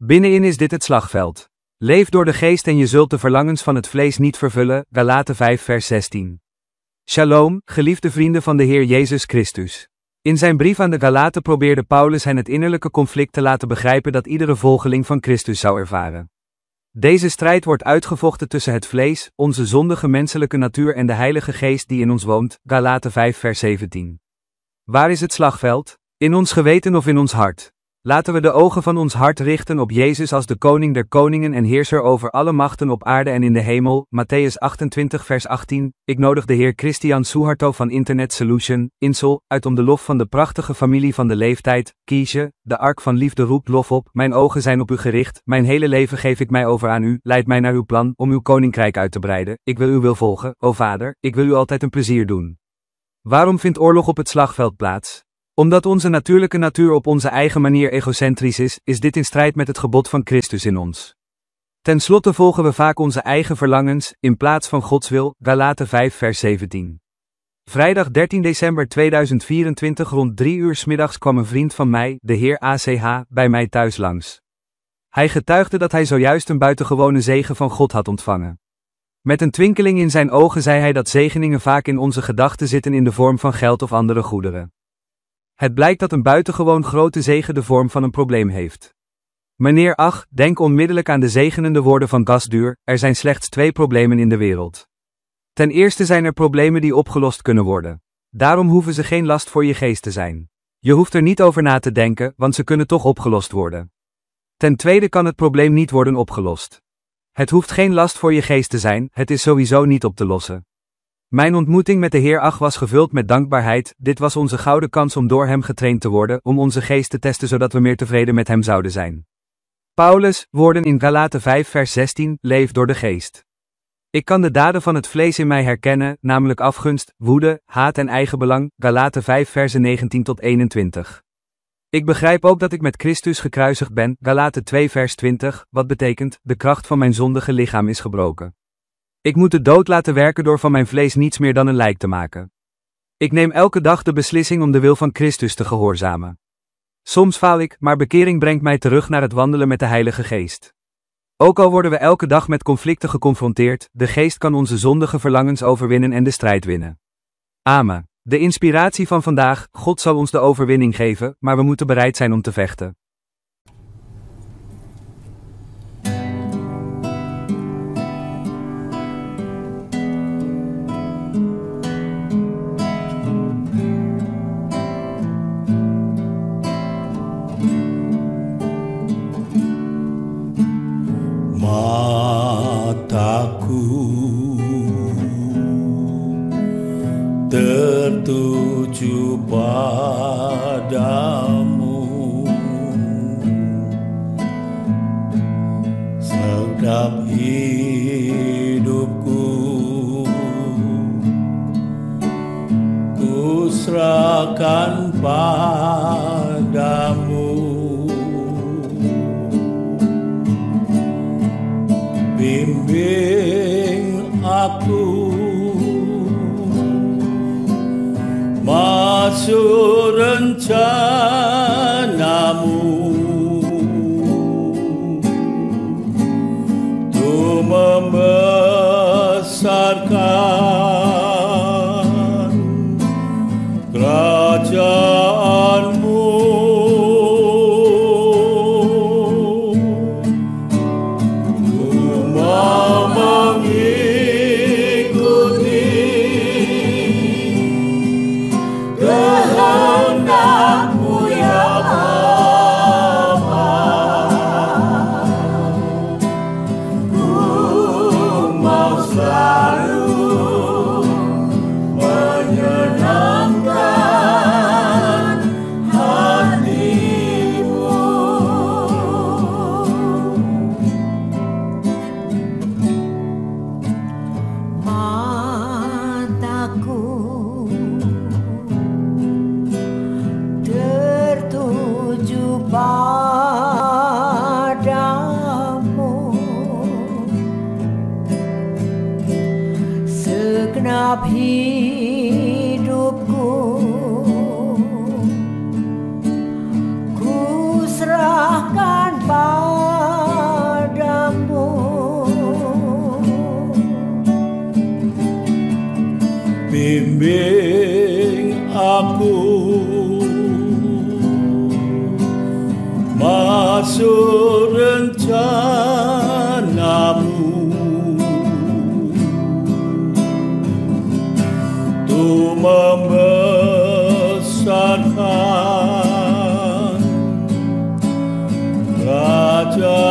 Binnenin is dit het slagveld. Leef door de geest en je zult de verlangens van het vlees niet vervullen, Galaten 5 vers 16. Shalom, geliefde vrienden van de Heer Jezus Christus. In zijn brief aan de Galaten probeerde Paulus hen het innerlijke conflict te laten begrijpen dat iedere volgeling van Christus zou ervaren. Deze strijd wordt uitgevochten tussen het vlees, onze zondige menselijke natuur en de Heilige Geest die in ons woont, Galaten 5 vers 17. Waar is het slagveld? In ons geweten of in ons hart? Laten we de ogen van ons hart richten op Jezus als de koning der koningen en heerser over alle machten op aarde en in de hemel, Matthäus 28 vers 18. Ik nodig de Heer Christian Suharto van Internet Solution, Insel, uit om de lof van de prachtige familie van de leeftijd, Kiesje, de ark van liefde roept lof op, mijn ogen zijn op u gericht, mijn hele leven geef ik mij over aan u, leid mij naar uw plan, om uw koninkrijk uit te breiden, ik wil uw wil volgen, o Vader, ik wil u altijd een plezier doen. Waarom vindt oorlog op het slagveld plaats? Omdat onze natuurlijke natuur op onze eigen manier egocentrisch is dit in strijd met het gebod van Christus in ons. Ten slotte volgen we vaak onze eigen verlangens, in plaats van Gods wil, Galaten 5 vers 17. Vrijdag 13 december 2024 rond 3 uur 's middags kwam een vriend van mij, de heer ACH, bij mij thuis langs. Hij getuigde dat hij zojuist een buitengewone zegen van God had ontvangen. Met een twinkeling in zijn ogen zei hij dat zegeningen vaak in onze gedachten zitten in de vorm van geld of andere goederen. Het blijkt dat een buitengewoon grote zegen de vorm van een probleem heeft. Meneer Ach, denk onmiddellijk aan de zegenende woorden van Gasduur, er zijn slechts 2 problemen in de wereld. Ten eerste zijn er problemen die opgelost kunnen worden. Daarom hoeven ze geen last voor je geest te zijn. Je hoeft er niet over na te denken, want ze kunnen toch opgelost worden. Ten tweede kan het probleem niet worden opgelost. Het hoeft geen last voor je geest te zijn, het is sowieso niet op te lossen. Mijn ontmoeting met de Heer Ach was gevuld met dankbaarheid, dit was onze gouden kans om door hem getraind te worden, om onze geest te testen zodat we meer tevreden met hem zouden zijn. Paulus, woorden in Galaten 5 vers 16, leef door de geest. Ik kan de daden van het vlees in mij herkennen, namelijk afgunst, woede, haat en eigenbelang, Galaten 5 versen 19 tot 21. Ik begrijp ook dat ik met Christus gekruisigd ben, Galaten 2 vers 20, wat betekent, de kracht van mijn zondige lichaam is gebroken. Ik moet de dood laten werken door van mijn vlees niets meer dan een lijk te maken. Ik neem elke dag de beslissing om de wil van Christus te gehoorzamen. Soms faal ik, maar bekering brengt mij terug naar het wandelen met de Heilige Geest. Ook al worden we elke dag met conflicten geconfronteerd, de Geest kan onze zondige verlangens overwinnen en de strijd winnen. Amen. De inspiratie van vandaag, God zal ons de overwinning geven, maar we moeten bereid zijn om te vechten. Mataku tertuju padamu, segenap hidupku ku serahkan padamu. Bimbing aku masuk rencanamu untuk membesarkan kerajaanmu. Segenap hidupku ku serahkan padamu. Raja